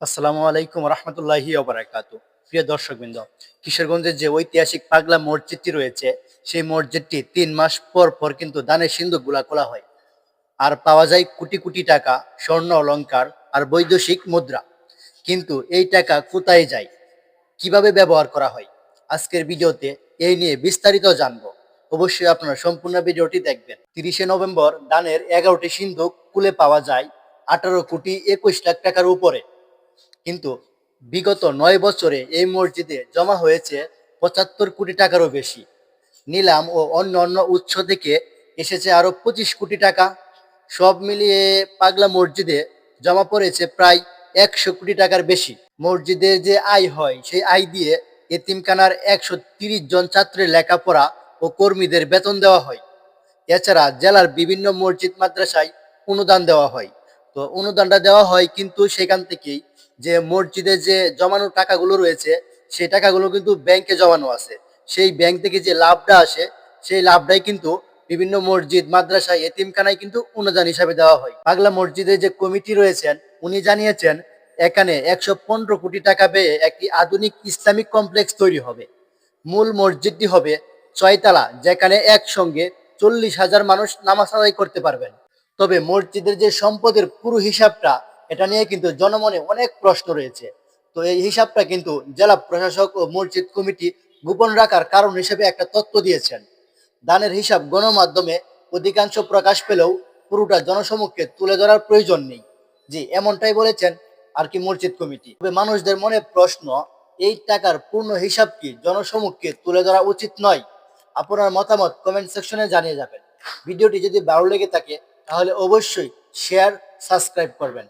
আসসালামু আলাইকুম রহমতুল্লাহি ওবারাকাতু। প্রিয় দর্শকবৃন্দ, কিশোরগঞ্জের যে ঐতিহাসিক পাগলা মসজিদটি রয়েছে, সেই মসজিদটি ৩ মাস পর পর কিন্তু দানের সিন্ধুকগুলা খোলা হয়। আর পাওয়া যায় কোটি কোটি টাকা, স্বর্ণ অলংকার আর বৈদেশিক মুদ্রা। কিন্তু এই টাকা কোথায় যায়, কিভাবে ব্যবহার করা হয়, আজকের ভিডিওতে এই নিয়ে বিস্তারিত জানবো। অবশ্যই আপনারা সম্পূর্ণ ভিডিওটি দেখবেন। ৩০শে নভেম্বর দানের ১১টি সিন্ধুক খুলে পাওয়া যায় ১৮,২১,০০,০০০ টাকার উপরে। কিন্তু বিগত ৯ বছরে এই মসজিদে জমা হয়েছে ৭৫ কোটি টাকারও বেশি। নিলাম ও অন্য অন্য উৎস থেকে এসেছে আরো ২৫ কোটি টাকা। সব মিলিয়ে পাগলা মসজিদে জমা পড়েছে প্রায় ১০০ কোটি টাকার বেশি। মসজিদের যে আয় হয়, সেই আয় দিয়ে এতিমখানার ১৩০ জন ছাত্রের লেখাপড়া ও কর্মীদের বেতন দেওয়া হয়। এছাড়া জেলার বিভিন্ন মসজিদ মাদ্রাসায় অনুদান দেওয়া হয়। তো অনুদানটা দেওয়া হয়, কিন্তু সেখান থেকেই যে মসজিদে যে জমানো টাকাগুলো রয়েছে, সেই টাকাগুলো কিন্তু ব্যাংকে জমানো আছে। সেই ব্যাংক থেকে যে লাভটা আসে, সেই লাভটাই কিন্তু বিভিন্ন মসজিদ মাদ্রাসায় এতিমখানায় কিন্তু অনুদান হিসাবে দেওয়া হয়। পাগলা মসজিদের যে কমিটি রয়েছেন, উনি জানিয়েছেন এখানে ১১৫ কোটি টাকা ব্যয়ে একটি আধুনিক ইসলামিক কমপ্লেক্স তৈরি হবে। মূল মসজিদটি হবে ৬ তলা, যেখানে একসঙ্গে ৪০,০০০ মানুষ নামাজ আদায় করতে পারবেন। তবে মসজিদের যে সম্পদের পুরো হিসাবটা, এটা নিয়ে কিন্তু জনমনে অনেক প্রশ্ন রয়েছে। তো এই হিসাবটা কিন্তু জেলা প্রশাসক ও মসজিদ কমিটি গোপন রাখার কারণ হিসেবে একটা তথ্য দিয়েছেন। দানের হিসাব গণমাধ্যমে অধিকাংশ প্রকাশ পেলেও পুরোটা জনসমক্ষে তুলে ধরার প্রয়োজন নেই। জি, এমনটাই বলেছেন আর কি মসজিদ কমিটি। তবে মানুষদের মনে প্রশ্ন, এই টাকার পূর্ণ হিসাব কি জনসমক্ষে তুলে ধরা উচিত নয়? আপনার মতামত কমেন্ট সেকশনে জানিয়ে যাবেন। ভিডিওটি যদি ভালো লেগে থাকে তাহলে অবশ্যই শেয়ার, সাবস্ক্রাইব করবেন।